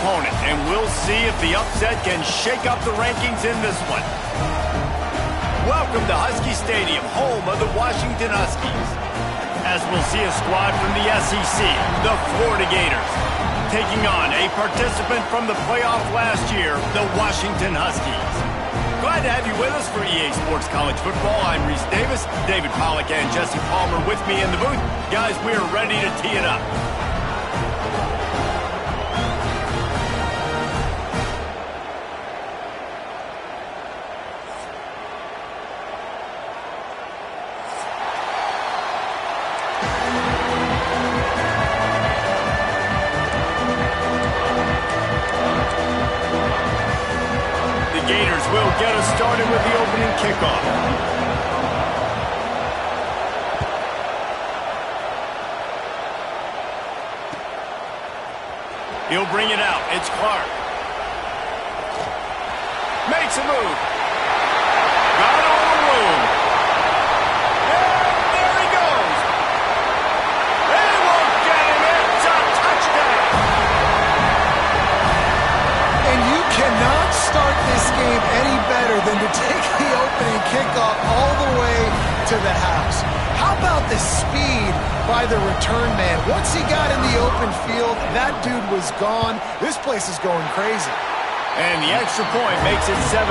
opponent, and we'll see if the upset can shake up the rankings in this one. Welcome to Husky Stadium, home of the Washington Huskies. As we'll see a squad from the SEC, the Florida Gators, taking on a participant from the playoff last year, the Washington Huskies. Glad to have you with us for EA Sports College Football. I'm Reese Davis, David Pollack and Jesse Palmer with me in the booth. Guys, we are ready to tee it up. Will get us started with the opening kickoff. He'll bring it out. It's Clark. Makes a move. Got on the room. And there he goes. They won't get him. It's a touchdown. And you cannot start this game any better than to take the opening kickoff all the way to the house. How about the speed by the return man? Once he got in the open field, that dude was gone. This place is going crazy. And the extra point makes it 7-0.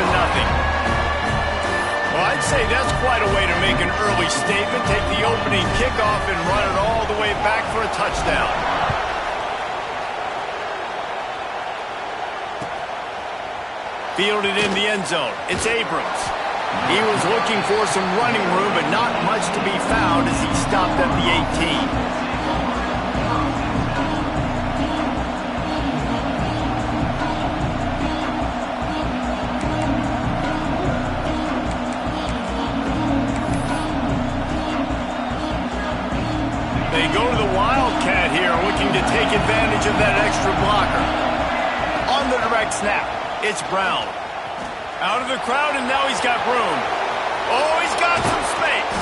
Well, I'd say that's quite a way to make an early statement. Take the opening kickoff and run it all the way back for a touchdown. Fielded in the end zone. It's Abrams. He was looking for some running room, but not much to be found as he stopped at the 18. They go to the Wildcat here, looking to take advantage of that extra blocker. On the direct snap. It's Brown. Out of the crowd, and now he's got room. Oh, he's got some space.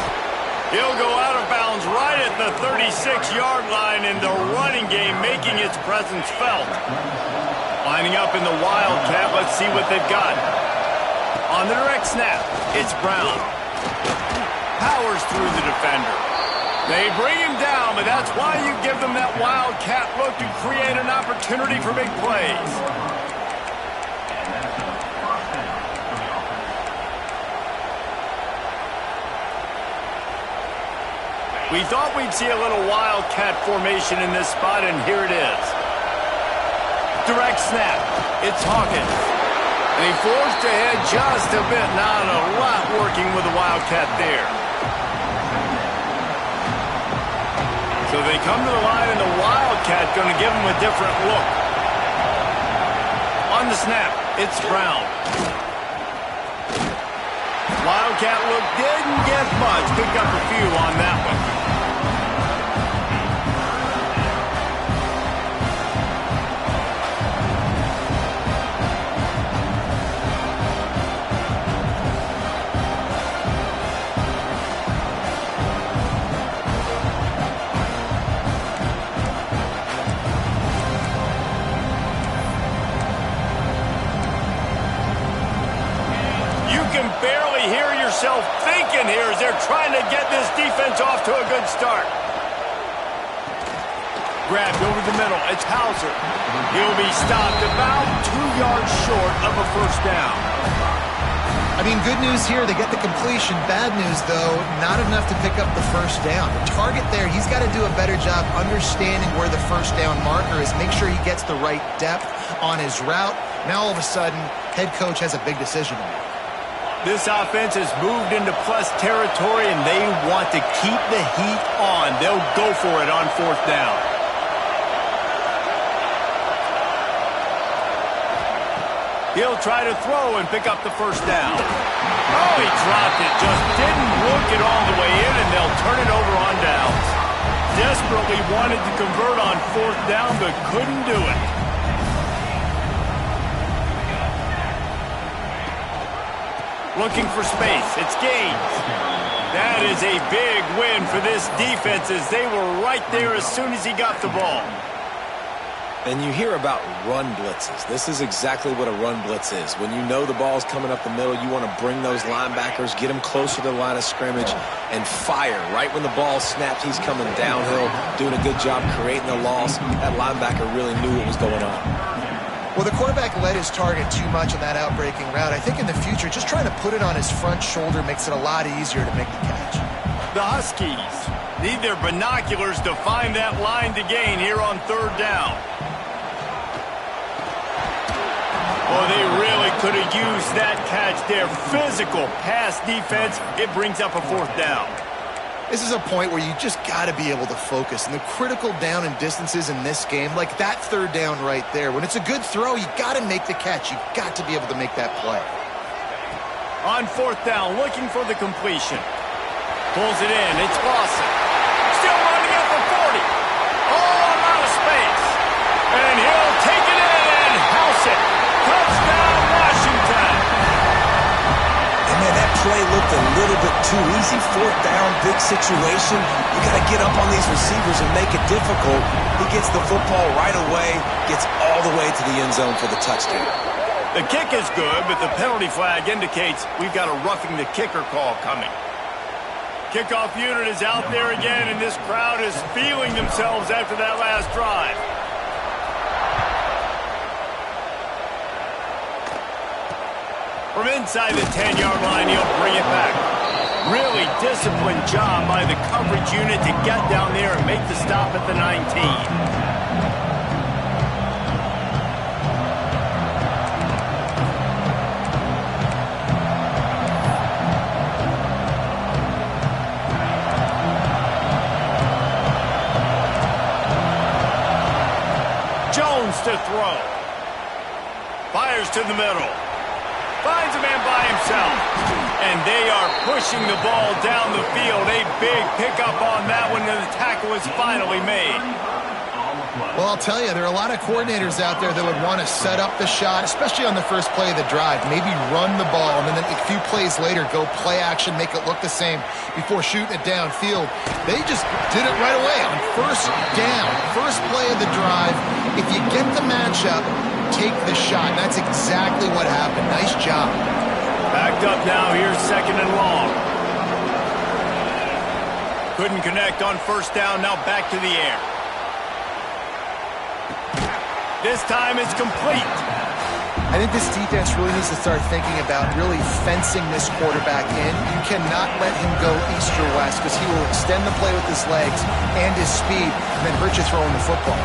He'll go out of bounds right at the 36-yard line in the running game, making its presence felt. Lining up in the Wildcat, let's see what they've got. On the direct snap, it's Brown. Powers through the defender. They bring him down, but that's why you give them that Wildcat look to create an opportunity for big plays. We thought we'd see a little Wildcat formation in this spot, and here it is. Direct snap. It's Hawkins. And he forced ahead just a bit. Not a lot working with the Wildcat there. So they come to the line, and the Wildcat going to give him a different look. On the snap, it's Brown. Wildcat look didn't get much. Picked up a few on that one. Barely hear yourself thinking here as they're trying to get this defense off to a good start. Grabbed over the middle. It's Hauser. He'll be stopped about 2 yards short of a first down. I mean, good news here, they get the completion. Bad news, though, not enough to pick up the first down. The target there, he's got to do a better job understanding where the first down marker is, make sure he gets the right depth on his route. Now, all of a sudden, head coach has a big decision to make. This offense has moved into plus territory, and they want to keep the heat on. They'll go for it on fourth down. He'll try to throw and pick up the first down. Oh, he dropped it. Just didn't work it all the way in, and they'll turn it over on downs. Desperately wanted to convert on fourth down, but couldn't do it. Looking for space. It's Gaines. That is a big win for this defense as they were right there as soon as he got the ball. And you hear about run blitzes. This is exactly what a run blitz is. When you know the ball's coming up the middle, you want to bring those linebackers, get them closer to the line of scrimmage, and fire. Right when the ball snapped, he's coming downhill, doing a good job creating a loss. That linebacker really knew what was going on. Well, the quarterback led his target too much on that outbreaking route. I think in the future, just trying to put it on his front shoulder makes it a lot easier to make the catch. The Huskies need their binoculars to find that line to gain here on third down. Oh, they really could have used that catch there. Physical pass defense. It brings up a fourth down. This is a point where you just got to be able to focus. And the critical down and distances in this game, like that third down right there, when it's a good throw, you got to make the catch. You got to be able to make that play. On fourth down, looking for the completion. Pulls it in. It's Lawson. Still running at the 40. Oh, a lot of space. And he'll take it in and house it. Touchdown, Washington. And man, that play looked a little bit too easy. Fourth down, big situation. You got to get up on these receivers and make it difficult. He gets the football right away, gets all the way to the end zone for the touchdown. The kick is good, but the penalty flag indicates we've got a roughing the kicker call coming. Kickoff unit is out there again, and this crowd is feeling themselves after that last drive. From inside the 10-yard line, he'll bring it back. Really disciplined job by the coverage unit to get down there and make the stop at the 19. Jones to throw. Fires to the middle. Finds a man by himself. And they are pushing the ball down the field. A big pickup on that one, and the tackle is finally made. Well, I'll tell you, there are a lot of coordinators out there that would want to set up the shot, especially on the first play of the drive. Maybe run the ball, and then a few plays later, go play action, make it look the same before shooting it downfield. They just did it right away on first down, first play of the drive. If you get the matchup, take the shot. That's exactly what happened. Nice job. Backed up now. Here's second and long. Couldn't connect on first down. Now back to the air. This time it's complete. I think this defense really needs to start thinking about really fencing this quarterback in. You cannot let him go east or west because he will extend the play with his legs and his speed and then hurt you throwing the football.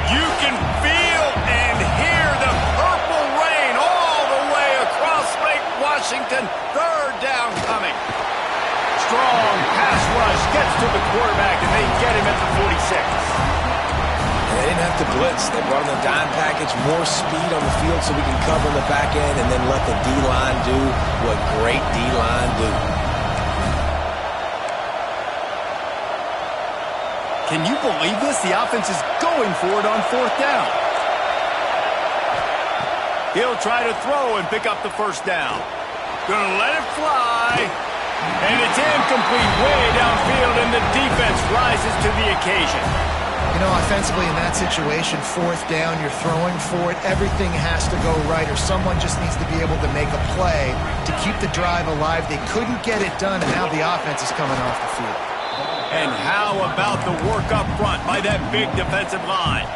You can feel and hear the purple rain all the way across Lake Washington. Third down coming. Strong pass rush gets to the quarterback, and they get him at the 46. They didn't have to blitz. They brought in the dime package, more speed on the field so we can cover in the back end and then let the D-line do what great D-line do. Can you believe this? The offense is going for it on fourth down. He'll try to throw and pick up the first down. Gonna let it fly. And it's incomplete way downfield, and the defense rises to the occasion. You know, offensively in that situation, fourth down, you're throwing for it. Everything has to go right, or someone just needs to be able to make a play to keep the drive alive. They couldn't get it done, and now the offense is coming off the field. And how about the work up front by that big defensive line?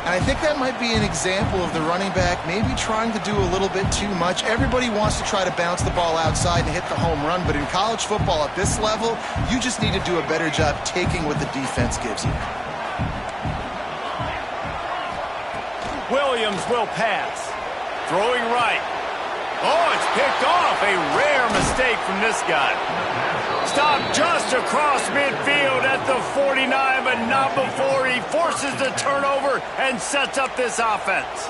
And I think that might be an example of the running back maybe trying to do a little bit too much. Everybody wants to try to bounce the ball outside and hit the home run, but in college football at this level, you just need to do a better job taking what the defense gives you. Williams will pass. Throwing right. Oh, it's picked off. A rare mistake from this guy. Stopped just across midfield at the 49, but not before he forces the turnover and sets up this offense.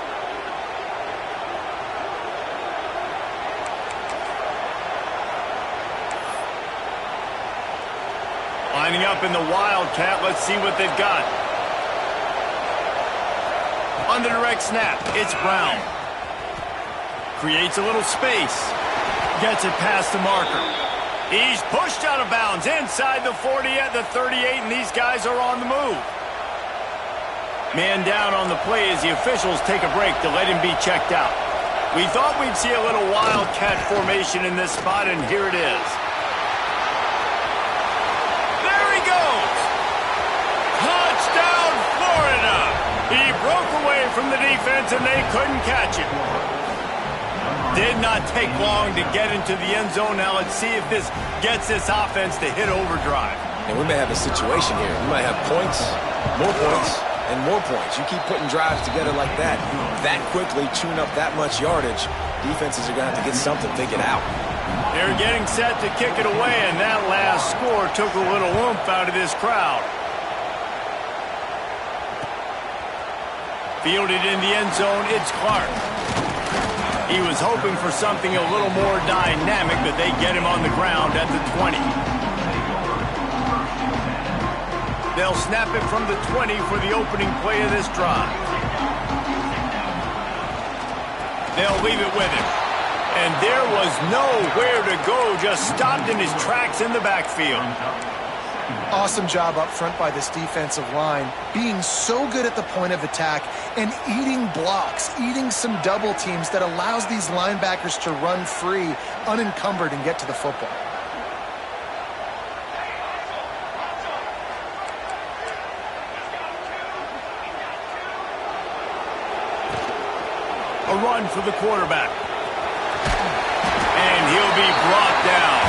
Lining up in the Wildcat. Let's see what they've got. On the direct snap, it's Brown. Creates a little space. Gets it past the marker. He's pushed out of bounds inside the 40 at the 38, and these guys are on the move. Man down on the play as the officials take a break to let him be checked out. We thought we'd see a little wildcat formation in this spot, and here it is. There he goes! Touchdown, Florida! He broke away from the defense, and they couldn't catch him. Did not take long to get into the end zone. Now let's see if this gets this offense to hit overdrive. And we may have a situation here. We might have points, more points, and more points. You keep putting drives together like that quickly, chewing up that much yardage, defenses are going to have to get something figured out. They're getting set to kick it away, and that last score took a little oomph out of this crowd. Fielded in the end zone, it's Clark. He was hoping for something a little more dynamic, but they get him on the ground at the 20. They'll snap it from the 20 for the opening play of this drive. They'll leave it with him. And there was nowhere to go, just stopped in his tracks in the backfield. Awesome job up front by this defensive line, being so good at the point of attack and eating blocks, eating some double teams that allows these linebackers to run free, unencumbered, and get to the football. A run for the quarterback. And he'll be brought down.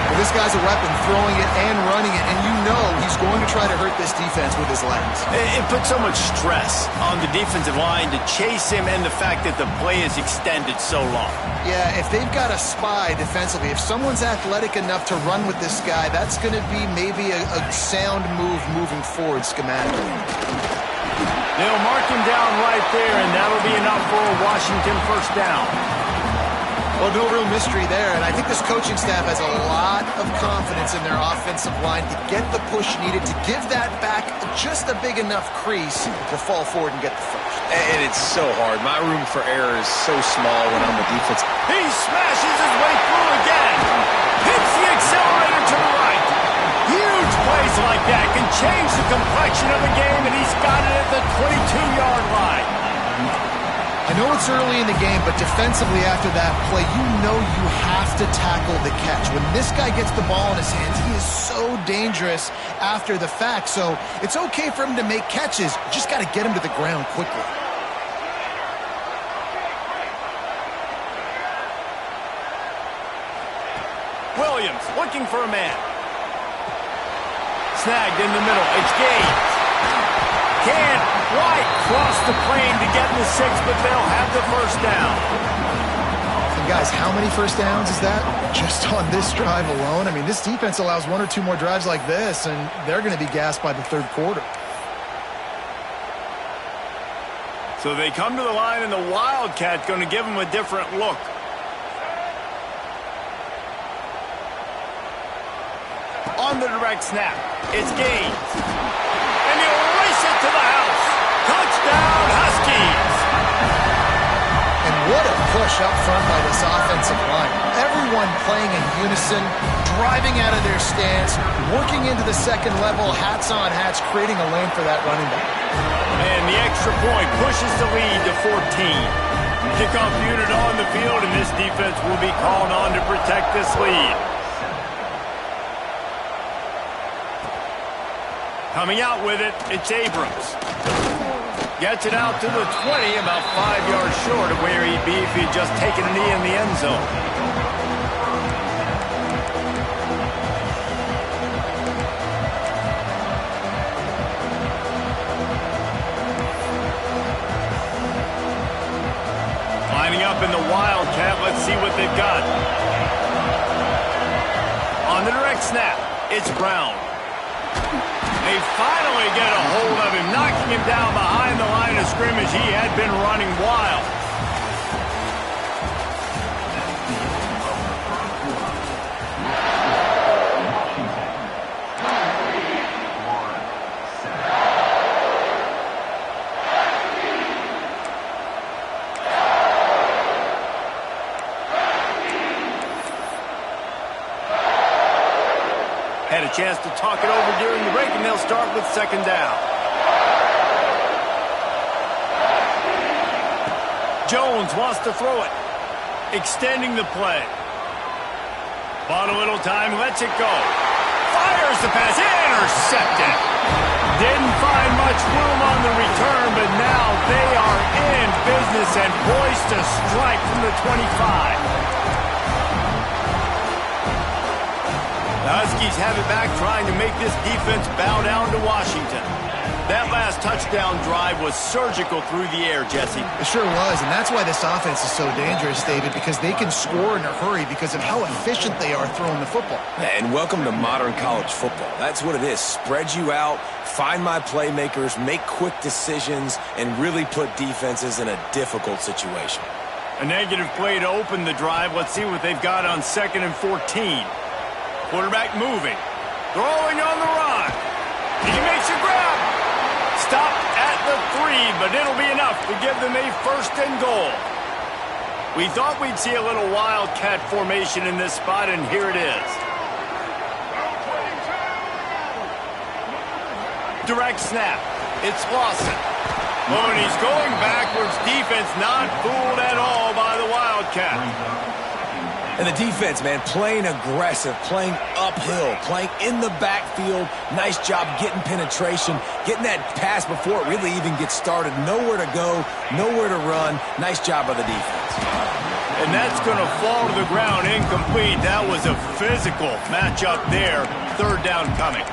Well, this guy's a weapon, throwing it and running it, and you know he's going to try to hurt this defense with his legs. It puts so much stress on the defensive line to chase him, and the fact that the play is extended so long. Yeah, if they've got a spy defensively, if someone's athletic enough to run with this guy, that's going to be maybe a sound move moving forward schematically. They'll mark him down right there, and that'll be enough for a Washington first down. Well, no real mystery there, and I think this coaching staff has a lot of confidence in their offensive line to get the push needed to give that back just a big enough crease to fall forward and get the first. And it's so hard. My room for error is so small when I'm the defense. He smashes his way through again. Hits the accelerator to the right. Huge plays like that can change the complexion of the game, and he's got it at the 22-yard line. I know it's early in the game, but defensively after that play, you know you have to tackle the catch. When this guy gets the ball in his hands, he is so dangerous after the fact. So it's okay for him to make catches. You just got to get him to the ground quickly. Williams looking for a man. Snagged in the middle. It's Gaines. Can't quite cross the plane to get in the 6, but they'll have the first down. And guys, how many first downs is that? Just on this drive alone? I mean, this defense allows one or two more drives like this, and they're going to be gassed by the third quarter. So they come to the line, and the Wildcat going to give them a different look. On the direct snap, it's Gaines. And he'll race it to the house. Touchdown, Huskies! And what a push up front by this offensive line. Everyone playing in unison, driving out of their stance, working into the second level, hats on hats, creating a lane for that running back. And the extra point pushes the lead to 14. Kickoff unit on the field, and this defense will be called on to protect this lead. Coming out with it, it's Abrams. Gets it out to the 20, about 5 yards short of where he'd be if he'd just taken a knee in the end zone. Lining up in the Wildcat, let's see what they've got. On the direct snap, it's Brown. They finally get a hold of him, knocking him down behind the line of scrimmage. He had been running wild. chance to talk it over during the break, and they'll start with second down. Jones wants to throw it, extending the play. Bought a little time, lets it go. Fires the pass, intercepted. Didn't find much room on the return, but now they are in business and poised to strike from the 25. The Huskies have it back, trying to make this defense bow down to Washington. That last touchdown drive was surgical through the air, Jesse. It sure was, and that's why this offense is so dangerous, David, because they can score in a hurry because of how efficient they are throwing the football. And welcome to modern college football. That's what it is. Spread you out, find my playmakers, make quick decisions, and really put defenses in a difficult situation. A negative play to open the drive. Let's see what they've got on 2nd and 14. Quarterback moving. Throwing on the run. He makes a grab. Stopped at the 3, but it'll be enough to give them a 1st and goal. We thought we'd see a little wildcat formation in this spot, and here it is. Direct snap. It's Lawson. Oh, and he's going backwards. Defense not fooled at all by the Wildcat. And the defense, man, playing aggressive, playing uphill, playing in the backfield. Nice job getting penetration, getting that pass before it really even gets started. Nowhere to go, nowhere to run. Nice job by the defense. And that's going to fall to the ground incomplete. That was a physical matchup there. 3rd down coming.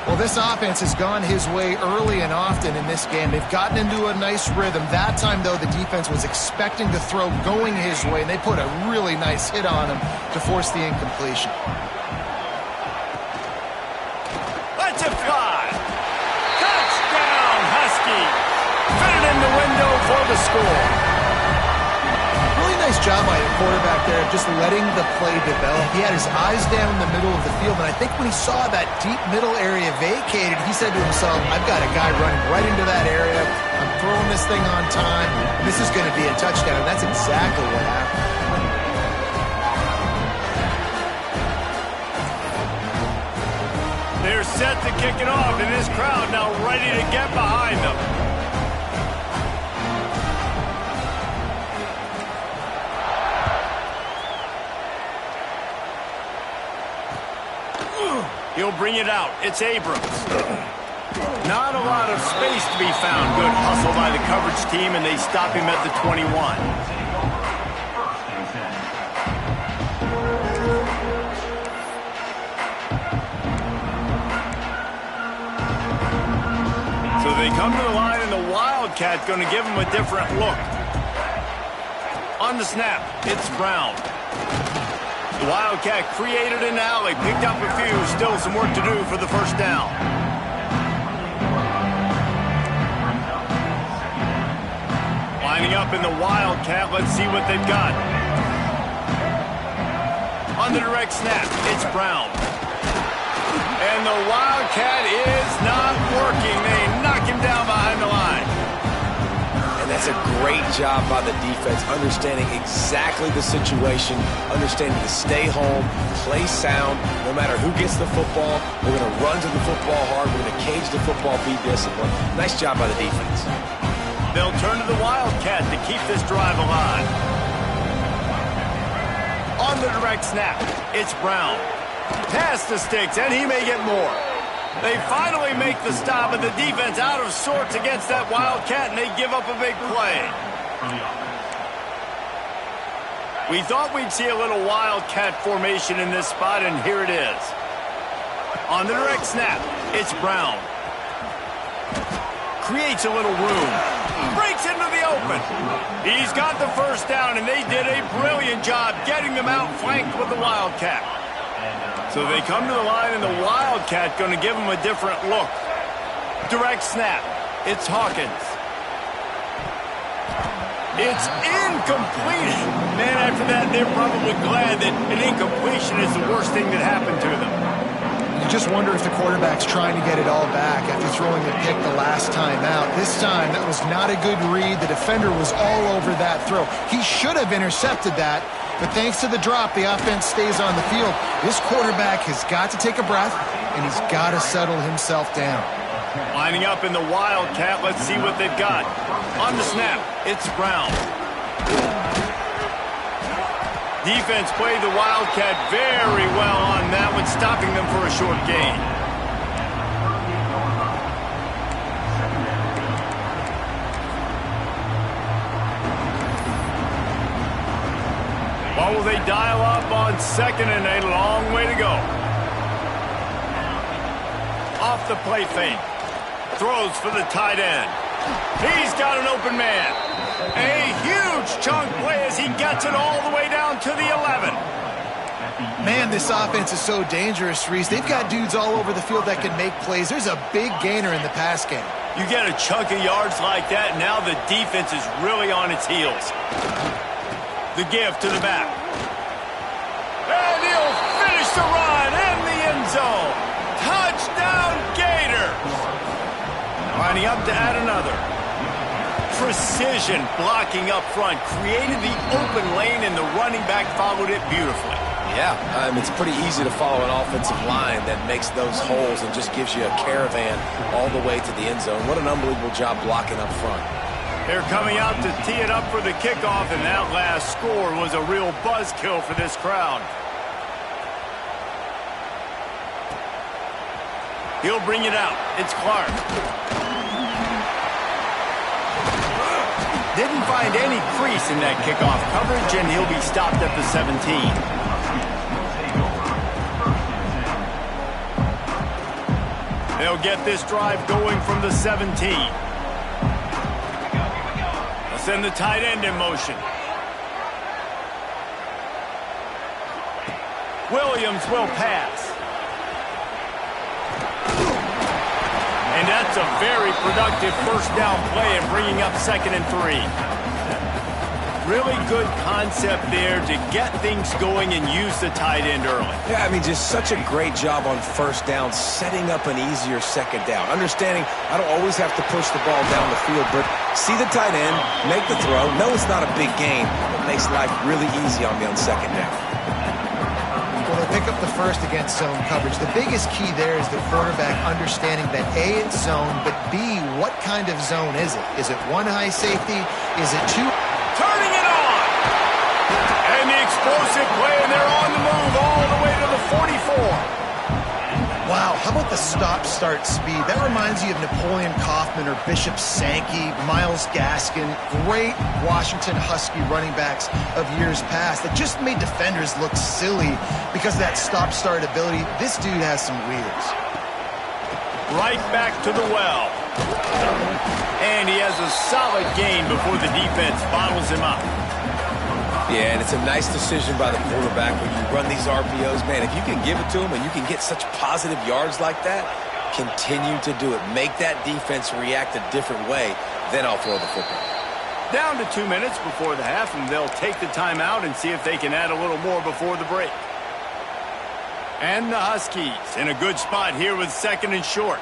Well, this offense has gone his way early and often in this game. They've gotten into a nice rhythm. That time, though, the defense was expecting the throw going his way, and they put a really nice hit on him to force the incompletion. Let's it fly. Touchdown, Husky. Fit it in the window for the score. Really nice job by the quarterback there of just letting the play develop. He had his eyes down in the middle of the field, and I think when he saw that deep middle area vacated, he said to himself, I've got a guy running right into that area. I'm throwing this thing on time. This is going to be a touchdown, and that's exactly what happened. They're set to kick it off, and this crowd now ready to get behind them. He'll bring it out. It's Abrams. Not a lot of space to be found. Good hustle by the coverage team, and they stop him at the 21. So they come to the line, and the Wildcat going to give him a different look. On the snap, it's Brown. The Wildcat created an alley, picked up a few, still some work to do for the 1st down. Lining up in the Wildcat, let's see what they've got. On the direct snap, it's Brown. And the Wildcat is not working. They knock him down behind the line. And that's a great job by the defense, understanding exactly the situation, understanding to stay home, play sound. No matter who gets the football, we're going to run to the football hard. We're going to cage the football, be disciplined. Nice job by the defense. They'll turn to the Wildcat to keep this drive alive. On the direct snap, it's Brown. Pass the sticks, and he may get more. They finally make the stop, and the defense out of sorts against that Wildcat, and they give up a big play. We thought we'd see a little Wildcat formation in this spot, and here it is. On the direct snap, it's Brown. Creates a little room. Breaks into the open. He's got the 1st down, and they did a brilliant job getting them out flanked with the Wildcat. So they come to the line, and the Wildcat going to give them a different look. Direct snap. It's Hawkins. It's incomplete. Man, after that, they're probably glad that an incompletion is the worst thing that happened to them. You just wonder if the quarterback's trying to get it all back after throwing a pick the last time out. This time, that was not a good read. The defender was all over that throw. He should have intercepted that, but thanks to the drop, the offense stays on the field. This quarterback has got to take a breath, and he's got to settle himself down. Lining up in the Wildcat, let's see what they've got. On the snap, it's Brown. Defense played the Wildcat very well on that one, stopping them for a short gain. What will they dial up on second and a long way to go? Off the play fake. Throws for the tight end. He's got an open man. A huge chunk play as he gets it all the way down to the 11. Man, this offense is so dangerous, Reese. They've got dudes all over the field that can make plays. There's a big gainer in the pass game. You get a chunk of yards like that, now the defense is really on its heels. The give to the back. And he'll finish the run in the end zone. Touchdown Gators. Lining up to add another. Precision blocking up front. Created the open lane and the running back followed it beautifully. Yeah, it's pretty easy to follow an offensive line that makes those holes and just gives you a caravan all the way to the end zone. What an unbelievable job blocking up front. They're coming out to tee it up for the kickoff, and that last score was a real buzzkill for this crowd. He'll bring it out. It's Clark. Didn't find any crease in that kickoff coverage, and he'll be stopped at the 17. They'll get this drive going from the 17. They'll send the tight end in motion. Williams will pass. And that's a very productive first down play and bringing up 2nd and 3. Really good concept there to get things going and use the tight end early. Yeah, just such a great job on first down, setting up an easier second down. Understanding I don't always have to push the ball down the field, but see the tight end, make the throw. No, it's not a big gain, but makes life really easy on me on second down. Well, they pick up the first against zone coverage. The biggest key there is the quarterback understanding that A, it's zone, but B, what kind of zone is it? Is it one high safety? Is it two? Turning it on! And the explosive play, and they're on the move all the way to the 44. Wow, how about the stop-start speed? That reminds you of Napoleon Kaufman or Bishop Sankey, Myles Gaskin, great Washington Husky running backs of years past that just made defenders look silly because of that stop-start ability. This dude has some wheels. Right back to the well. And he has a solid gain before the defense bottles him up. Yeah, and it's a nice decision by the quarterback when you run these RPOs. Man, if you can give it to him and you can get such positive yards like that, continue to do it. Make that defense react a different way, then I'll throw the football. Down to 2 minutes before the half, and they'll take the timeout and see if they can add a little more before the break. And the Huskies in a good spot here with 2nd and short.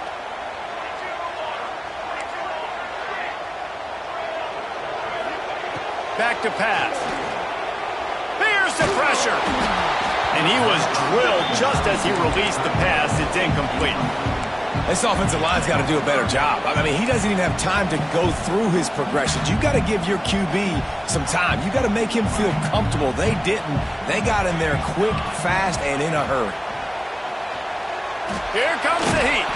Back to pass. Here's the pressure. And he was drilled just as he released the pass. It's incomplete. This offensive line's got to do a better job. He doesn't even have time to go through his progressions. You got to give your QB some time. You got to make him feel comfortable. They didn't. They got him there quick, fast, and in a hurry. Here comes the heat.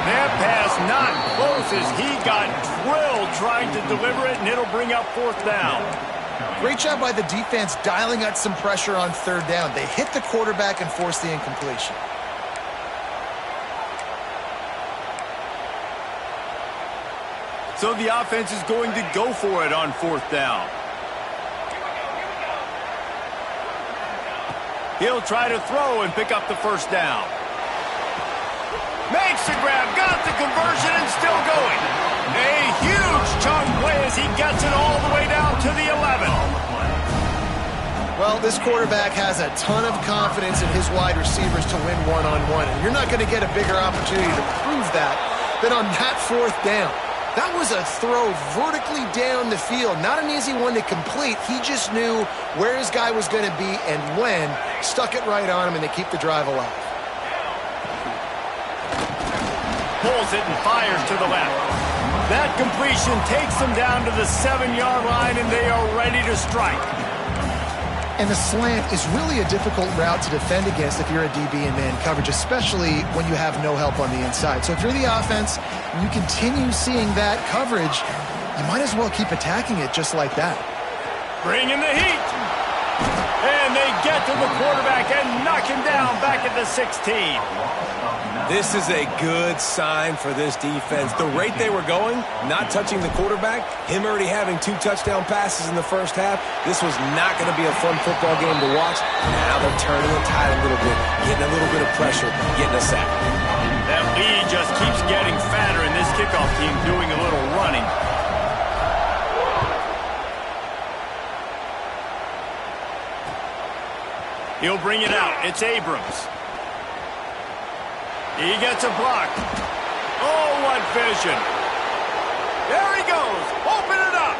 That pass not close as he got drilled trying to deliver it, and it'll bring up 4th down. Great job by the defense dialing out some pressure on 3rd down. They hit the quarterback and forced the incompletion. So the offense is going to go for it on 4th down. He'll try to throw and pick up the first down. Makes the grab, got the conversion, and still going. A huge chunk play as he gets it all the way down to the 11. Well, this quarterback has a ton of confidence in his wide receivers to win one-on-one, and you're not going to get a bigger opportunity to prove that than on that 4th down. That was a throw vertically down the field. Not an easy one to complete. He just knew where his guy was going to be and when, stuck it right on him, and they keep the drive alive. pulls it and fires to the left. That completion takes them down to the 7-yard line, and they are ready to strike. And the slant is really a difficult route to defend against if you're a DB in man coverage, especially when you have no help on the inside. So if you're the offense and you continue seeing that coverage, you might as well keep attacking it just like that. Bring in the heat. And they get to the quarterback and knock him down back at the 16. This is a good sign for this defense. The rate they were going, not touching the quarterback, him already having 2 touchdown passes in the first half, this was not going to be a fun football game to watch. Now they're turning the tide a little bit, getting a little bit of pressure, getting a sack. That lead just keeps getting fatter, and this kickoff team doing a little running. He'll bring it out. It's Abrams. He gets a block. Oh, what vision. There he goes. Open it up.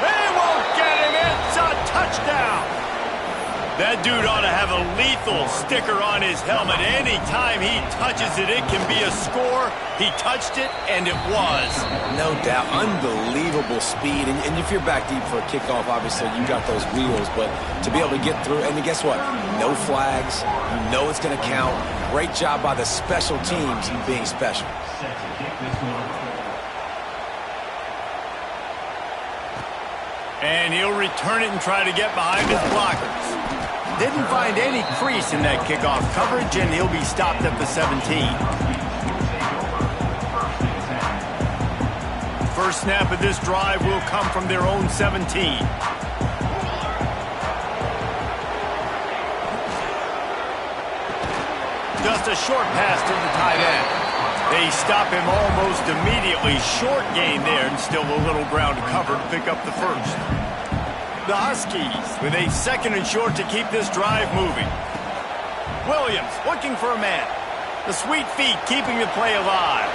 They won't get him. It's a touchdown. That dude ought to have a lethal sticker on his helmet. Anytime he touches it, it can be a score. He touched it, and it was. No doubt. Unbelievable speed. And if you're back deep for a kickoff, obviously you got those wheels. But to be able to get through, and guess what? No flags. You know it's going to count. Great job by the special teams being special. And he'll return it and try to get behind his blockers. Didn't find any crease in that kickoff coverage, and he'll be stopped at the 17. First snap of this drive will come from their own 17. Just a short pass to the tight end. They stop him almost immediately. Short gain there, and still a little ground to cover to pick up the first. The Huskies with a 2nd and short to keep this drive moving. Williams looking for a man. The sweet feet keeping the play alive.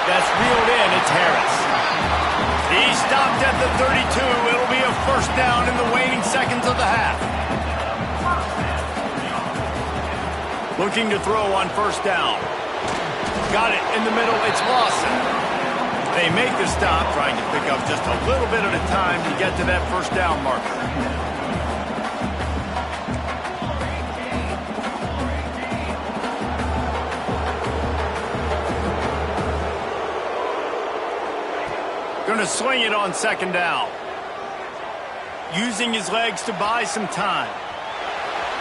That's reeled in. It's Harris. He stopped at the 32. It'll be a first down in the waning seconds of the half. Looking to throw on first down. Got it in the middle. It's Lawson. They make the stop, trying to pick up just a little bit at a time to get to that first down marker. Going to swing it on 2nd down. Using his legs to buy some time.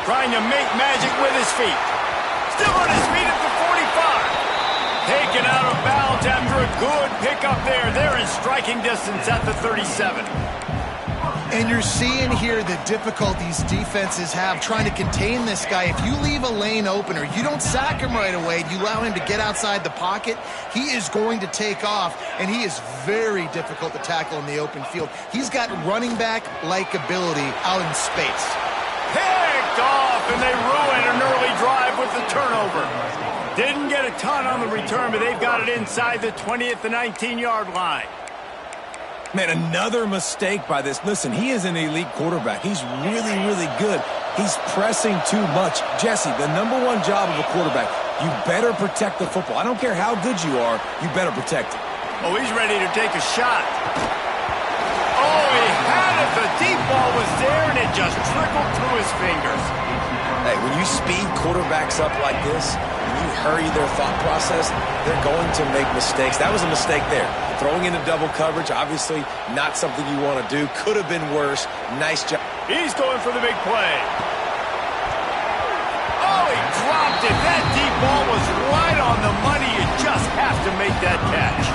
Trying to make magic with his feet. Still on his feet at the 45. Taken out of bounds after a good pickup there. They're in striking distance at the 37. And you're seeing here the difficulties defenses have trying to contain this guy. If you leave a lane open or you don't sack him right away, you allow him to get outside the pocket, he is going to take off, and he is very difficult to tackle in the open field. He's got running back-like ability out in space. Picked off, and they ruin an early drive with the turnover. Didn't get a ton on the return, but they've got it inside the 20 at the 19-yard line. Man, another mistake by this. Listen, he is an elite quarterback. He's really, really good. He's pressing too much. Jesse, the #1 job of a quarterback, you better protect the football. I don't care how good you are, you better protect it. Oh, he's ready to take a shot. Oh, he had it. The deep ball was there, and it just trickled through his fingers. Hey, when you speed quarterbacks up like this, when you hurry their thought process, they're going to make mistakes. That was a mistake there. Throwing into double coverage, obviously not something you want to do. Could have been worse. Nice job. He's going for the big play. Oh, he dropped it. That deep ball was right on the money. You just have to make that catch.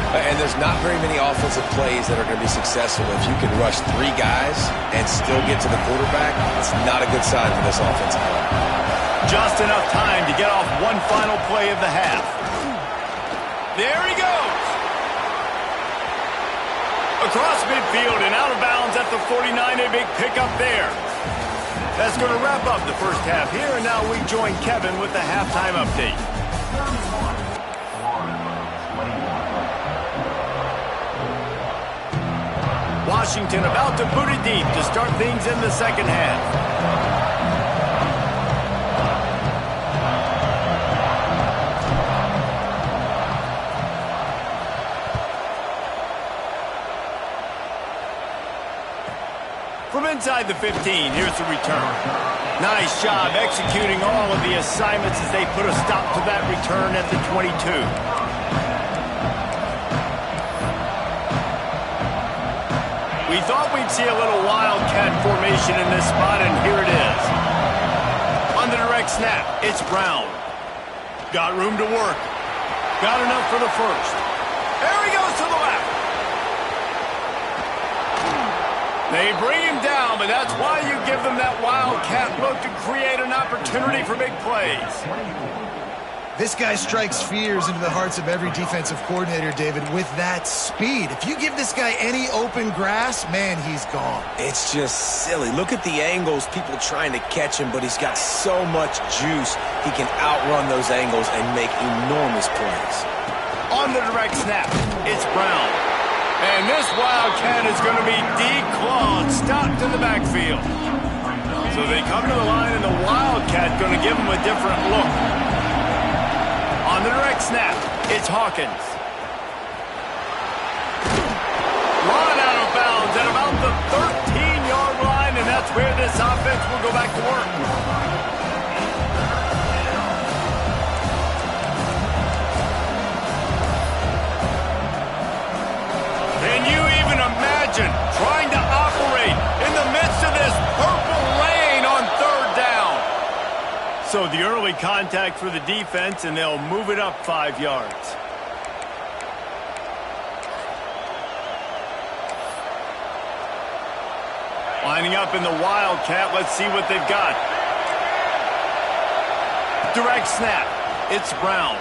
And there's not very many offensive plays that are going to be successful if you can rush 3 guys and still get to the quarterback. It's not a good sign for this offensive line. Just enough time to get off one final play of the half. There he goes. Across midfield and out of bounds at the 49, a big pickup there. That's going to wrap up the first half here, and now we join Kevin with the halftime update. Washington about to put it deep to start things in the second half. From inside the 15, here's the return. Nice job executing all of the assignments as they put a stop to that return at the 22. We thought we'd see a little wildcat formation in this spot, and here it is. On the direct snap, it's Brown. Got room to work. Got enough for the first. There he goes to the left. They bring him down, but that's why you give them that wildcat look to create an opportunity for big plays. This guy strikes fears into the hearts of every defensive coordinator, David, with that speed. If you give this guy any open grass, man, he's gone. It's just silly. Look at the angles, people trying to catch him, but he's got so much juice. He can outrun those angles and make enormous plays. On the direct snap, it's Brown. And this wildcat is going to be declawed, stopped in the backfield. So they come to the line, and the wildcat going to give him a different look. On the direct snap, it's Hawkins. Run out of bounds at about the 13-yard line, and that's where this offense will go back to work. Can you even imagine trying to operate in the midst of this purple rain on third down? So the early contact for the defense, and they'll move it up 5 yards. Lining up in the wildcat, let's see what they've got. Direct snap, it's Brown.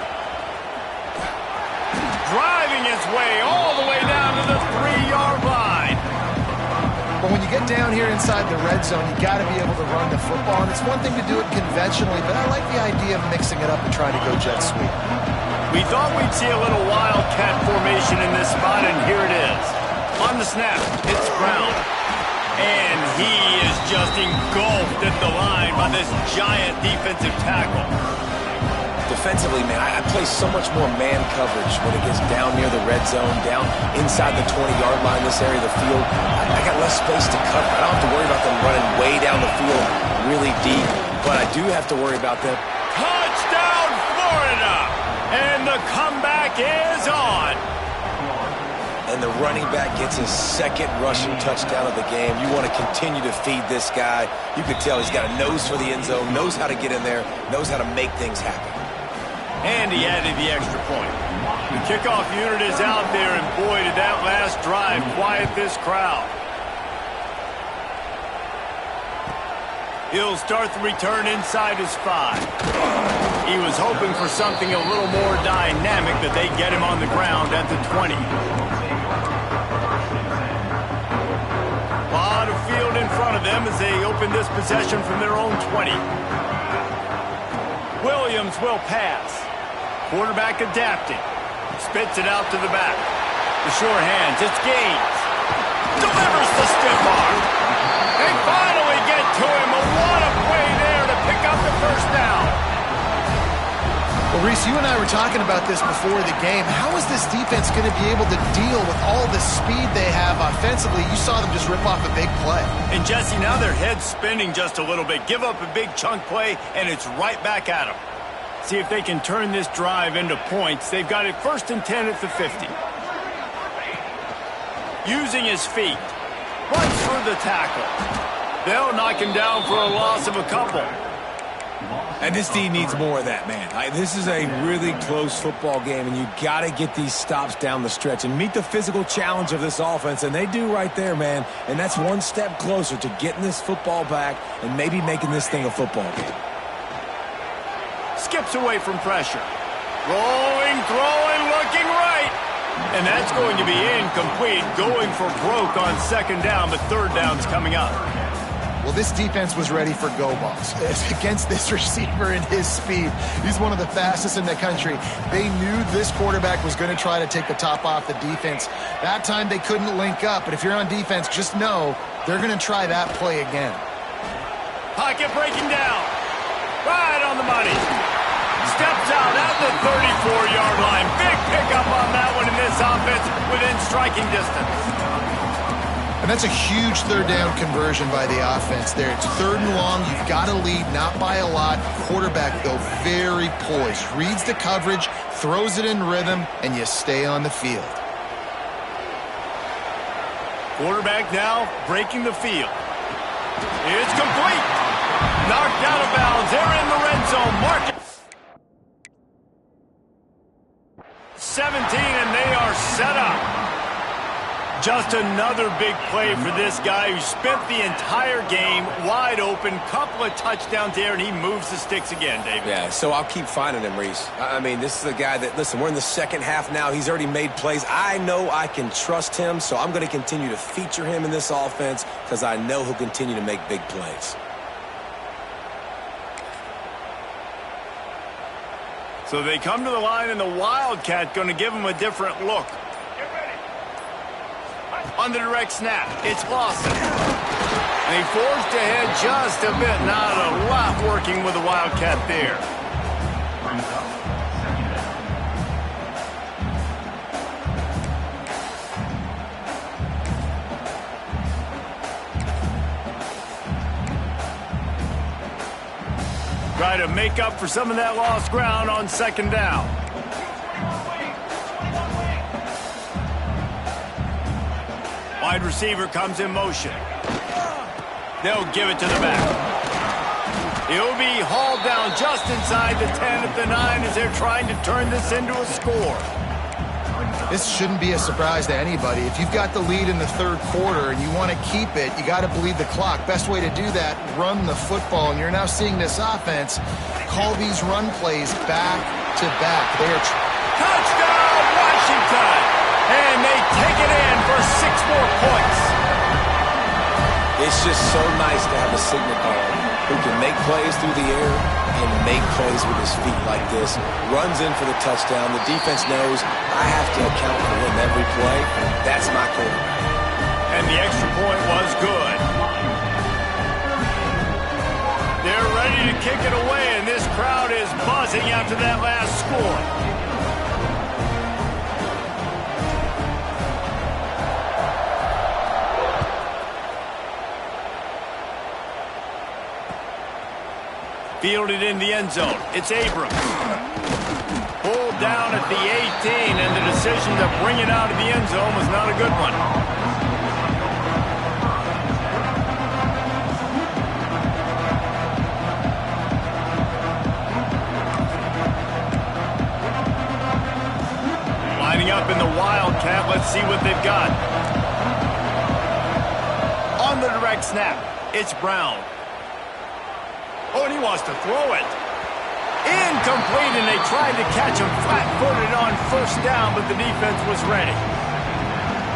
Driving his way all the way down to the 3-yard line. But when you get down here inside the red zone, you got to be able to run the football. And it's one thing to do it conventionally, but I like the idea of mixing it up and trying to go jet sweep. We thought we'd see a little wildcat formation in this spot, and here it is. On the snap, it's Brown. And he is just engulfed at the line by this giant defensive tackle. Defensively, man, I play so much more man coverage when it gets down near the red zone, down inside the 20-yard line, this area of the field. I got less space to cover. I don't have to worry about them running way down the field really deep, but I do have to worry about them. Touchdown, Florida! And the comeback is on. And the running back gets his second rushing touchdown of the game. You want to continue to feed this guy. You could tell he's got a nose for the end zone, knows how to get in there, knows how to make things happen. And he added the extra point. The kickoff unit is out there, and boy, did that last drive quiet this crowd. He'll start the return inside his 5. He was hoping for something a little more dynamic, that they'd get him on the ground at the 20. A lot of field in front of them as they open this possession from their own 20. Williams will pass. Quarterback adapting. Spits it out to the back. The sure hands, it's Gaines. Delivers the stiff arm. They finally get to him. What a play there to pick up the first down. Well, Reese, you and I were talking about this before the game. How is this defense going to be able to deal with all the speed they have offensively? You saw them just rip off a big play. And Jesse, now their head's spinning just a little bit. Give up a big chunk play, and it's right back at them. See if they can turn this drive into points. They've got it 1st and 10 at the 50. Using his feet. Runs through the tackle. They'll knock him down for a loss of a couple. And this team needs more of that, man. This is a really close football game, and you got to get these stops down the stretch and meet the physical challenge of this offense, and they do right there, man. And that's one step closer to getting this football back and maybe making this thing a football game. Skips away from pressure. Rolling, throwing, looking right. And that's going to be incomplete. Going for broke on 2nd down, but 3rd down's coming up. Well, this defense was ready for go balls against this receiver and his speed. He's one of the fastest in the country. They knew this quarterback was going to try to take the top off the defense. That time they couldn't link up, but if you're on defense, just know they're going to try that play again. Pocket breaking down. Right on the money. Steps out at the 34-yard line. Big pickup on that one in this offense within striking distance. And that's a huge third down conversion by the offense there. It's 3rd and long. You've got to lead, not by a lot. Quarterback, though, very poised. Reads the coverage, throws it in rhythm, and you stay on the field. Quarterback now breaking the field. It's complete. Knocked out of bounds. They're in the red zone. Mark it. 17, and they are set up. Just another big play for this guy who spent the entire game wide open. Couple of touchdowns there, and he moves the sticks again, David. Yeah, so I'll keep finding him, Reese. I mean, this is a guy that, listen, we're in the second half now. He's already made plays. I know I can trust him, so I'm going to continue to feature him in this offense because I know he'll continue to make big plays. So they come to the line, and the Wildcat going to give him a different look. On the direct snap, it's Lawson. And he forged ahead just a bit. Not a lot working with the Wildcat there. Try to make up for some of that lost ground on 2nd down. Wide receiver comes in motion. They'll give it to the back. He'll be hauled down just inside the 10 at the 9 as they're trying to turn this into a score. This shouldn't be a surprise to anybody. If you've got the lead in the 3rd quarter and you want to keep it, you got to bleed the clock. Best way to do that, run the football. And you're now seeing this offense call these run plays back to back. Touchdown, Washington! And they take it in for 6 more points. It's just so nice to have a signal caller who can make plays through the air and make plays with his feet like this. Runs in for the touchdown. The defense knows I have to account for him every play. That's my quarterback. And the extra point was good. They're ready to kick it away, and this crowd is buzzing after that last score. Fielded in the end zone. It's Abrams. Pulled down at the 18, and the decision to bring it out of the end zone was not a good one. Lining up in the Wildcat. Let's see what they've got. On the direct snap, it's Brown. Oh, and he wants to throw it. Incomplete, and they tried to catch him flat-footed on 1st down, but the defense was ready.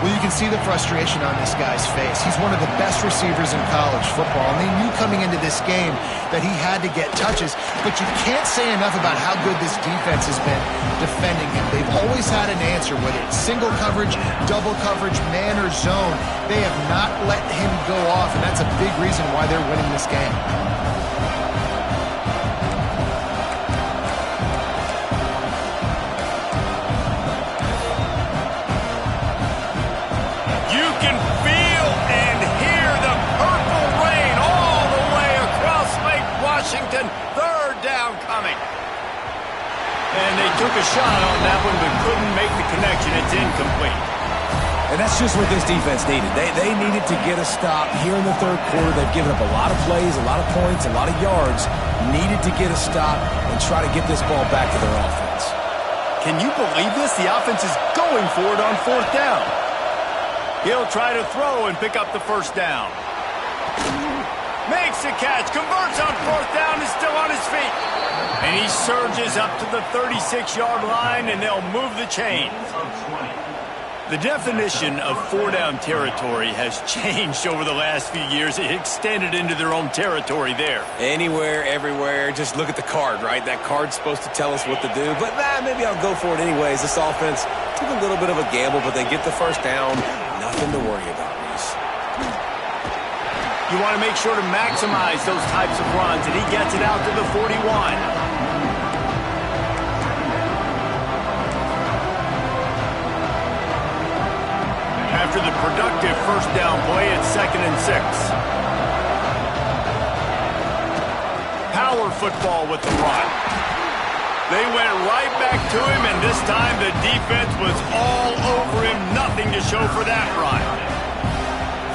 Well, you can see the frustration on this guy's face. He's one of the best receivers in college football, and they knew coming into this game that he had to get touches, but you can't say enough about how good this defense has been defending him. They've always had an answer, whether it's single coverage, double coverage, man or zone. They have not let him go off, and that's a big reason why they're winning this game. Washington, 3rd down coming. And they took a shot on that one, but couldn't make the connection. It's incomplete. And that's just what this defense needed. They needed to get a stop here in the 3rd quarter. They've given up a lot of plays, a lot of points, a lot of yards. Needed to get a stop and try to get this ball back to their offense. Can you believe this? The offense is going for it on 4th down. He'll try to throw and pick up the 1st down. Makes the catch, converts on 4th down, is still on his feet. And he surges up to the 36-yard line, and they'll move the chains. The definition of 4-down territory has changed over the last few years. It extended into their own territory there. Anywhere, everywhere, just look at the card, right? That card's supposed to tell us what to do, but maybe I'll go for it anyways. This offense took a little bit of a gamble, but they get the 1st down. Nothing to worry about, Reese. You want to make sure to maximize those types of runs, and he gets it out to the 41. After the productive first down play at 2nd and 6. Power football with the run. They went right back to him, and this time the defense was all over him. Nothing to show for that run.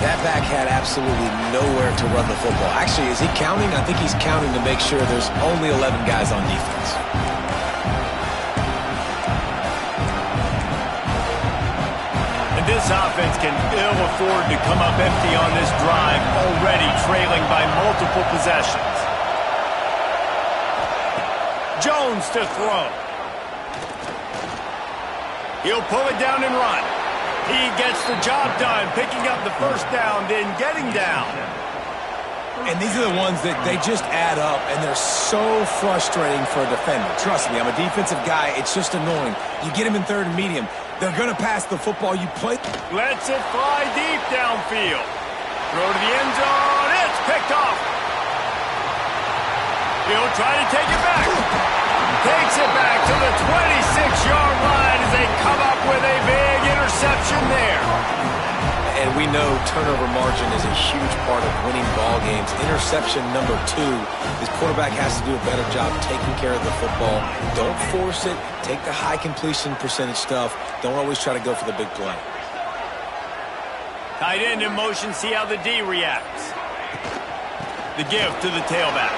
That back had absolutely nowhere to run the football. Actually, is he counting? I think he's counting to make sure there's only 11 guys on defense. And this offense can ill afford to come up empty on this drive, already trailing by multiple possessions. Jones to throw. He'll pull it down and run. He gets the job done, picking up the first down, then getting down. And these are the ones that they just add up, and they're so frustrating for a defender. Trust me, I'm a defensive guy. It's just annoying. You get him in 3rd and medium. They're going to pass the football. You play. Lets it fly deep downfield. Throw to the end zone. It's picked off. He'll try to take it back. Takes it back to the 26-yard line as they come up with a big interception there. And we know turnover margin is a huge part of winning ball games. Interception number 2. His quarterback has to do a better job taking care of the football. Don't force it. Take the high completion percentage stuff. Don't always try to go for the big play. Tight end in motion. See how the D reacts. The give to the tailback.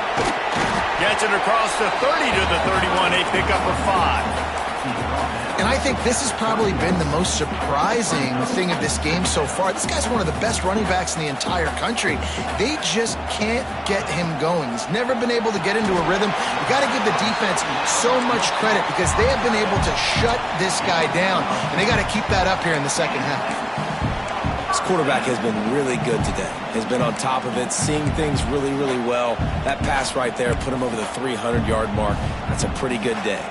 Gets it across the 30 to the 31. A pickup of 5. And I think this has probably been the most surprising thing of this game so far. This guy's one of the best running backs in the entire country. They just can't get him going. He's never been able to get into a rhythm. You got to give the defense so much credit because they have been able to shut this guy down, and they got to keep that up here in the second half. This quarterback has been really good today. Has been on top of it, seeing things really, really well. That pass right there put him over the 300-yard mark. That's a pretty good day.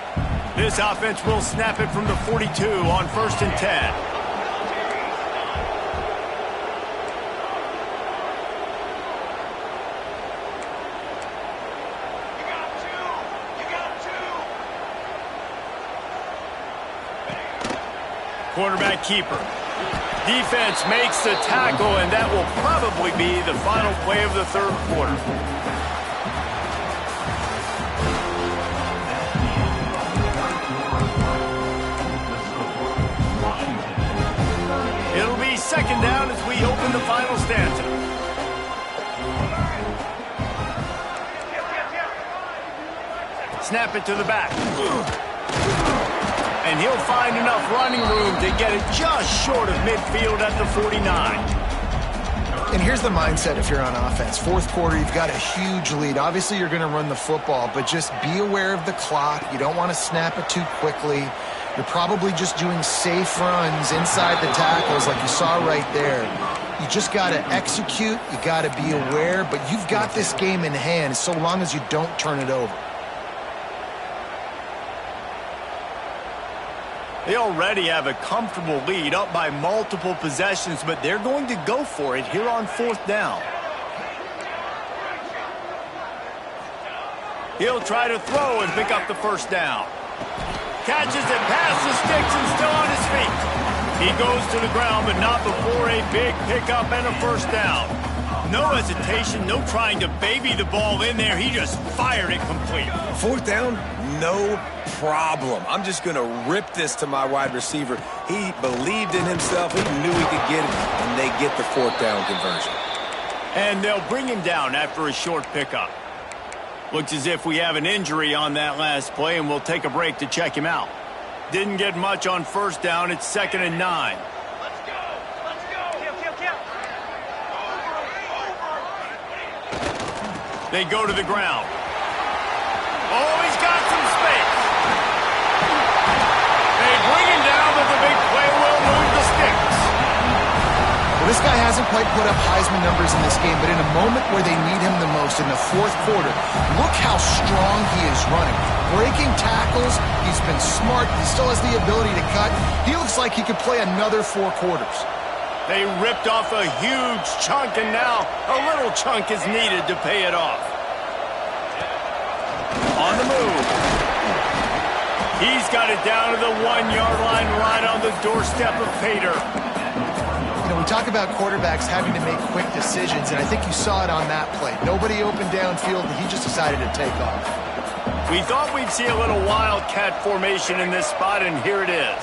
This offense will snap it from the 42 on 1st and 10. Quarterback keeper. Defense makes the tackle, and that will probably be the final play of the 3rd quarter. It'll be 2nd down as we open the final stanza. Snap it to the back. And he'll find enough running room to get it just short of midfield at the 49. And here's the mindset if you're on offense. 4th quarter, you've got a huge lead. Obviously, you're going to run the football, but just be aware of the clock. You don't want to snap it too quickly. You're probably just doing safe runs inside the tackles like you saw right there. You just got to execute. You got to be aware, but you've got this game in hand so long as you don't turn it over. They already have a comfortable lead, up by multiple possessions, but they're going to go for it here on 4th down. He'll try to throw and pick up the first down. Catches it past the sticks and still on his feet. He goes to the ground, but not before a big pickup and a first down. No hesitation, no trying to baby the ball in there. He just fired it complete. 4th down, no problem. I'm just going to rip this to my wide receiver. He believed in himself. He knew he could get it, and they get the 4th down conversion. And they'll bring him down after a short pickup. Looks as if we have an injury on that last play, and we'll take a break to check him out. Didn't get much on 1st down. It's 2nd and 9. Let's go. They go to the ground. Oh, he's got some space. They bring him down, but the big play will move the sticks. Well, this guy hasn't quite put up Heisman numbers in this game, but in a moment where they need him the most, in the 4th quarter, look how strong he is running. Breaking tackles, he's been smart, he still has the ability to cut. He looks like he could play another 4 quarters. They ripped off a huge chunk, and now a little chunk is needed to pay it off. On the move. He's got it down to the 1-yard line right on the doorstep of Pater. You know, we talk about quarterbacks having to make quick decisions, and I think you saw it on that play. Nobody open downfield, and he just decided to take off. We thought we'd see a little wildcat formation in this spot, and here it is.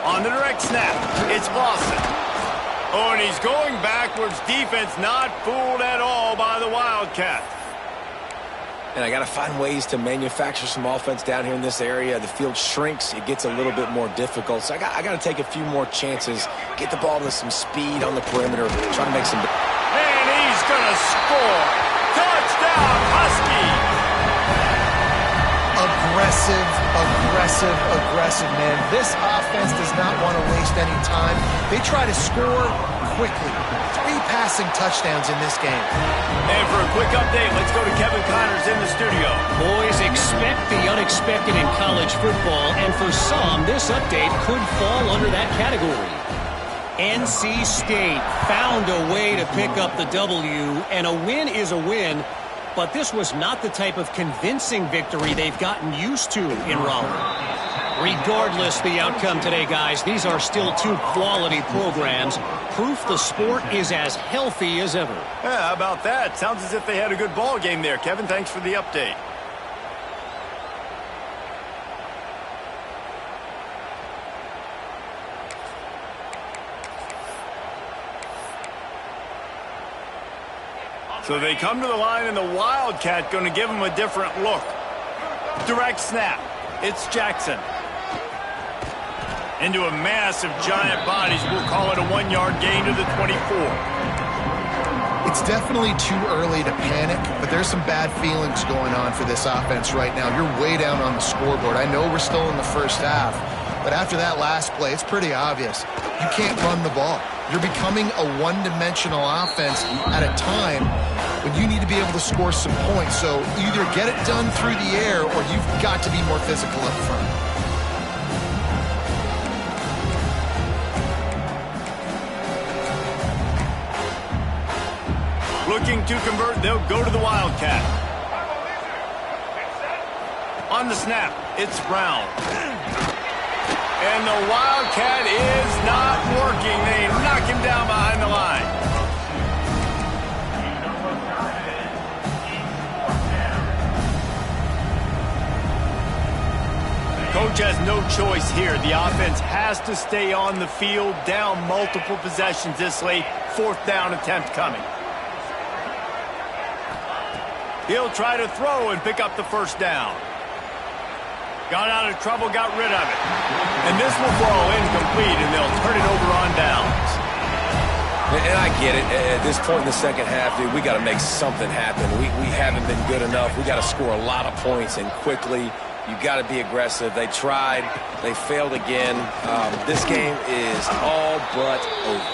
On the direct snap, it's Lawson. Oh, and he's going backwards. Defense not fooled at all by the Wildcat. And I got to find ways to manufacture some offense down here in this area. The field shrinks. It gets a little bit more difficult. So I got to take a few more chances, get the ball with some speed on the perimeter, try to make some... And he's going to score. Touchdown, Husky. Aggressive, aggressive, aggressive, man. This offense does not want to waste any time. They try to score quickly. 3 passing touchdowns in this game. And for a quick update, let's go to Kevin Connors in the studio. Boys, expect the unexpected in college football, and for some, this update could fall under that category. NC State found a way to pick up the W, and a win is a win, but this was not the type of convincing victory they've gotten used to in Raleigh. Regardless the outcome today, guys, these are still 2 quality programs. Proof the sport is as healthy as ever. Yeah, how about that? Sounds as if they had a good ball game there. Kevin, thanks for the update. So they come to the line, and the Wildcat going to give them a different look. Direct snap. It's Jackson. Into a mass of giant bodies. We'll call it a 1-yard gain to the 24. It's definitely too early to panic, but there's some bad feelings going on for this offense right now. You're way down on the scoreboard. I know we're still in the first half, but after that last play, it's pretty obvious. You can't run the ball. You're becoming a one-dimensional offense at a time when you need to be able to score some points. So either get it done through the air or you've got to be more physical up front. Looking to convert, they'll go to the Wildcat. On the snap, it's Brown. And the Wildcat is not working. They knock him down behind the line. Coach has no choice here. The offense has to stay on the field, down multiple possessions this late. 4th down attempt coming. He'll try to throw and pick up the first down. Got out of trouble, got rid of it. And this will fall incomplete, and they'll turn it over on downs. And I get it. At this point in the second half, dude, we got to make something happen. We haven't been good enough. We got to score a lot of points, and quickly. You got to be aggressive. They tried. They failed again. This game is all but over.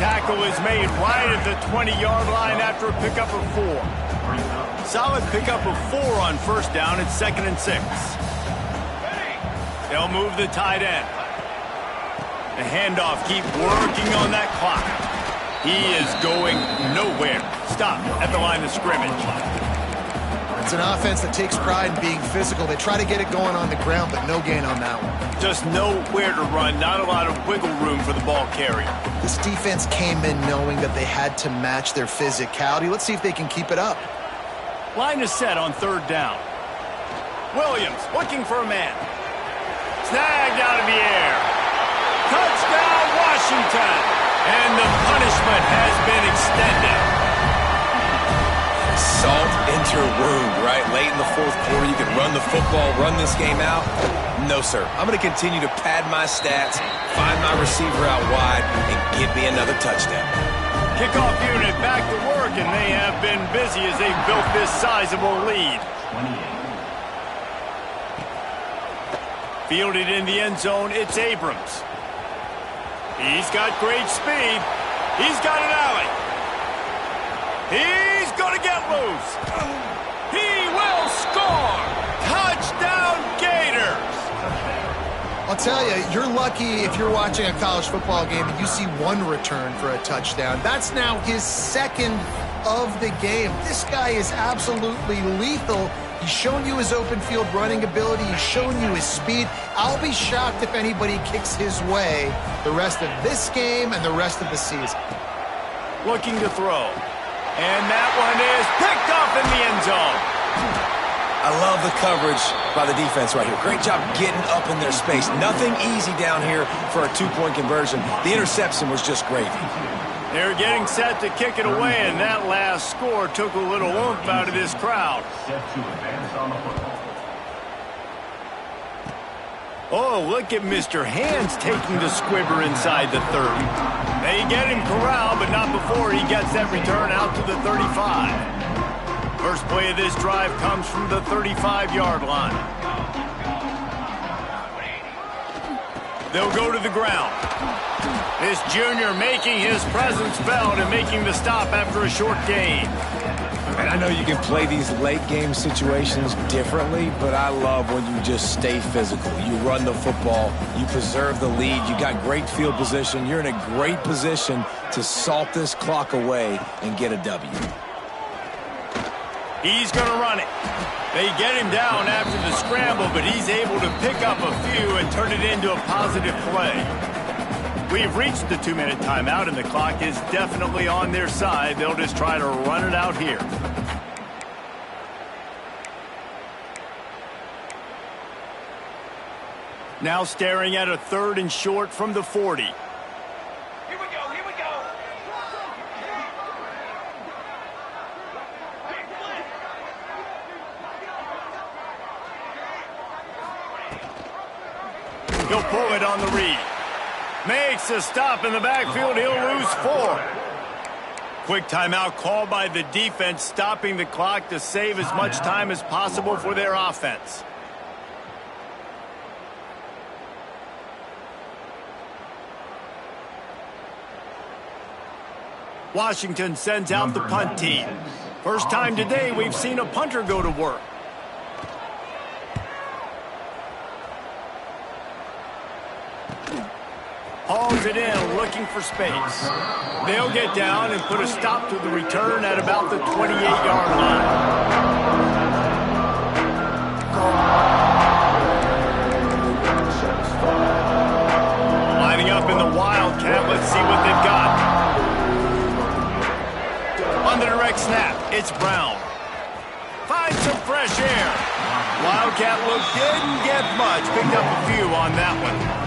Tackle is made right at the 20-yard line after a pickup of 4. Solid pickup of 4 on first down. It's 2nd and 6. They'll move the tight end. The handoff, keep working on that clock. He is going nowhere. Stop at the line of scrimmage. It's an offense that takes pride in being physical. They try to get it going on the ground, but no gain on that one. Just nowhere to run. Not a lot of wiggle room for the ball carrier. This defense came in knowing that they had to match their physicality. Let's see if they can keep it up. Line is set on 3rd down. Williams looking for a man. Snagged out of the air. Touchdown, Washington. And the punishment has been extended. Salt into your wound, right? Late in the 4th quarter, you can run the football, run this game out. No, sir. I'm going to continue to pad my stats, find my receiver out wide, and give me another touchdown. Kickoff unit back to work, and they have been busy as they've built this sizable lead. Fielded in the end zone, it's Abrams. He's got great speed. He's got an alley. He's going to get loose. He will score. Touchdown, Gators. I'll tell you, you're lucky if you're watching a college football game and you see 1 return for a touchdown. That's now his 2nd of the game. This guy is absolutely lethal. He's shown you his open field running ability. He's shown you his speed. I'll be shocked if anybody kicks his way the rest of this game and the rest of the season. Looking to throw. And that one is picked off in the end zone. I love the coverage by the defense right here. Great job getting up in their space. Nothing easy down here for a two-point conversion. The interception was just great. They're getting set to kick it away, and that last score took a little oomph out of this crowd. Oh, look at Mr. Hands taking the squibber inside the 30. They get him corralled, but not before he gets that return out to the 35. First play of this drive comes from the 35-yard line. They'll go to the ground. This junior making his presence felt and making the stop after a short gain. And I know you can play these late game situations differently, but I love when you just stay physical. You run the football, you preserve the lead, you got great field position. You're in a great position to salt this clock away and get a W. He's going to run it. They get him down after the scramble, but he's able to pick up a few and turn it into a positive play. We've reached the 2-minute timeout, and the clock is definitely on their side. They'll just try to run it out here. Now staring at a 3rd and short from the 40. He'll pull it on the read. Makes a stop in the backfield. He'll lose 4. Quick timeout called by the defense, stopping the clock to save as much time as possible for their offense. Washington sends out the punt team. First time today we've seen a punter go to work. Hauls it in, looking for space. They'll get down and put a stop to the return at about the 28-yard line. Lining up in the Wildcat, let's see what they've got. On the direct snap, it's Brown. Finds some fresh air. Wildcat look didn't get much, picked up a few on that one.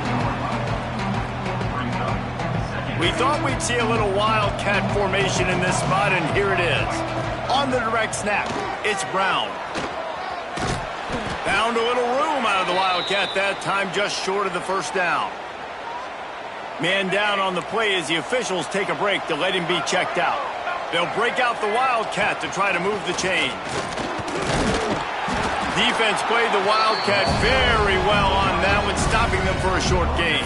We thought we'd see a little Wildcat formation in this spot, and here it is. On the direct snap, it's Brown. Found a little room out of the Wildcat that time, just short of the first down. Man down on the play as the officials take a break to let him be checked out. They'll break out the Wildcat to try to move the chain. Defense played the Wildcat very well on that one, stopping them for a short gain.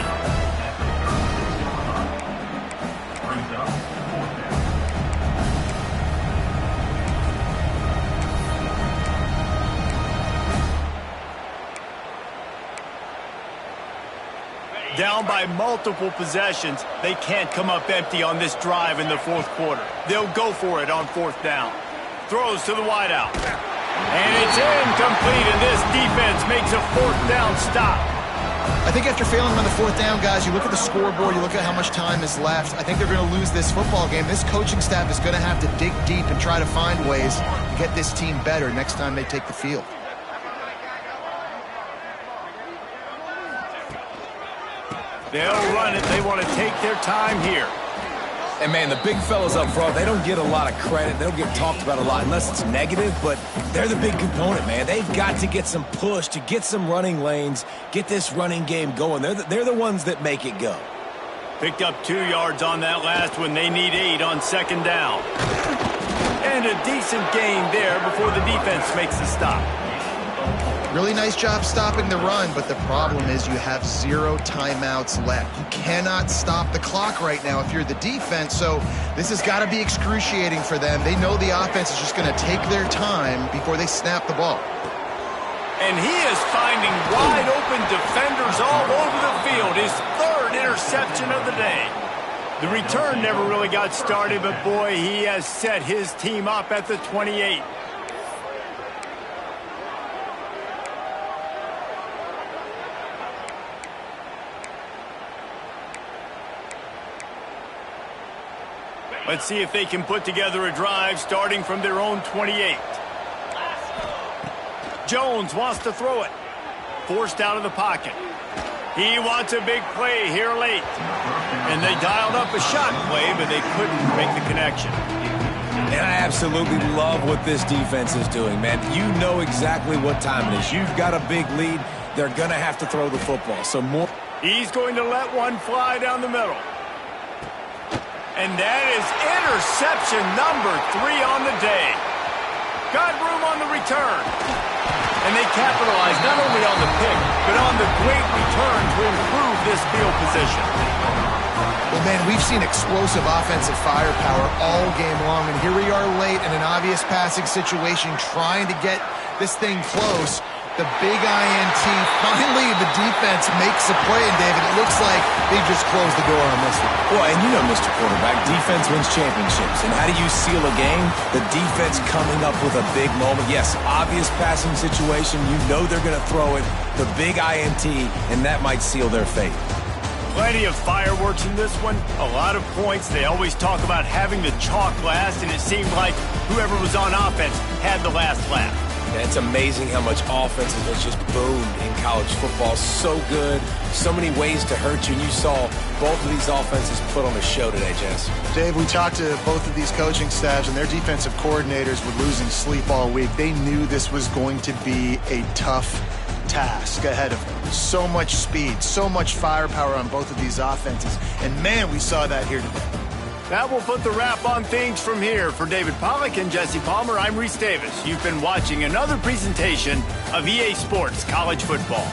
Down by multiple possessions, they can't come up empty on this drive in the 4th quarter. They'll go for it on 4th down. Throws to the wideout. And it's incomplete, and this defense makes a 4th down stop. I think after failing on the 4th down, guys, you look at the scoreboard, you look at how much time is left. I think they're going to lose this football game. This coaching staff is going to have to dig deep and try to find ways to get this team better next time they take the field. They'll run it. They want to take their time here. And, man, the big fellas up front, they don't get a lot of credit. They don't get talked about a lot unless it's negative, but they're the big component, man. They've got to get some push, to get some running lanes, get this running game going. They're the ones that make it go. Picked up 2 yards on that last one. They need 8 on 2nd down. And a decent gain there before the defense makes the stop. Really nice job stopping the run, but the problem is you have 0 timeouts left. You cannot stop the clock right now if you're the defense, so this has got to be excruciating for them. They know the offense is just going to take their time before they snap the ball. And he is finding wide open defenders all over the field. His 3rd interception of the day. The return never really got started, but boy, he has set his team up at the 28. Let's see if they can put together a drive starting from their own 28. Jones wants to throw it. Forced out of the pocket. He wants a big play here late. And they dialed up a shot play, but they couldn't make the connection. And I absolutely love what this defense is doing, man. You know exactly what time it is. You've got a big lead. They're going to have to throw the football. So more. He's going to let one fly down the middle. And that is interception number 3 on the day. Got room on the return. And they capitalized not only on the pick, but on the great return to improve this field position. Well, man, we've seen explosive offensive firepower all game long, and here we are late in an obvious passing situation trying to get this thing close. The big INT, finally the defense makes a play, and David, it looks like they just closed the door on this one. Well, and you know, Mr. Quarterback, defense wins championships. And how do you seal a game? The defense coming up with a big moment. Yes, obvious passing situation. You know they're going to throw it. The big INT, and that might seal their fate. Plenty of fireworks in this one. A lot of points. They always talk about having the chalk last, and it seemed like whoever was on offense had the last laugh. Yeah, it's amazing how much offense has just boomed in college football. So good. So many ways to hurt you. And you saw both of these offenses put on a show today, Jess. Dave, we talked to both of these coaching staffs, and their defensive coordinators were losing sleep all week. They knew this was going to be a tough task ahead of them. So much speed, so much firepower on both of these offenses. And, man, we saw that here today. That will put the wrap on things from here. For David Pollack and Jesse Palmer, I'm Reese Davis. You've been watching another presentation of EA Sports College Football.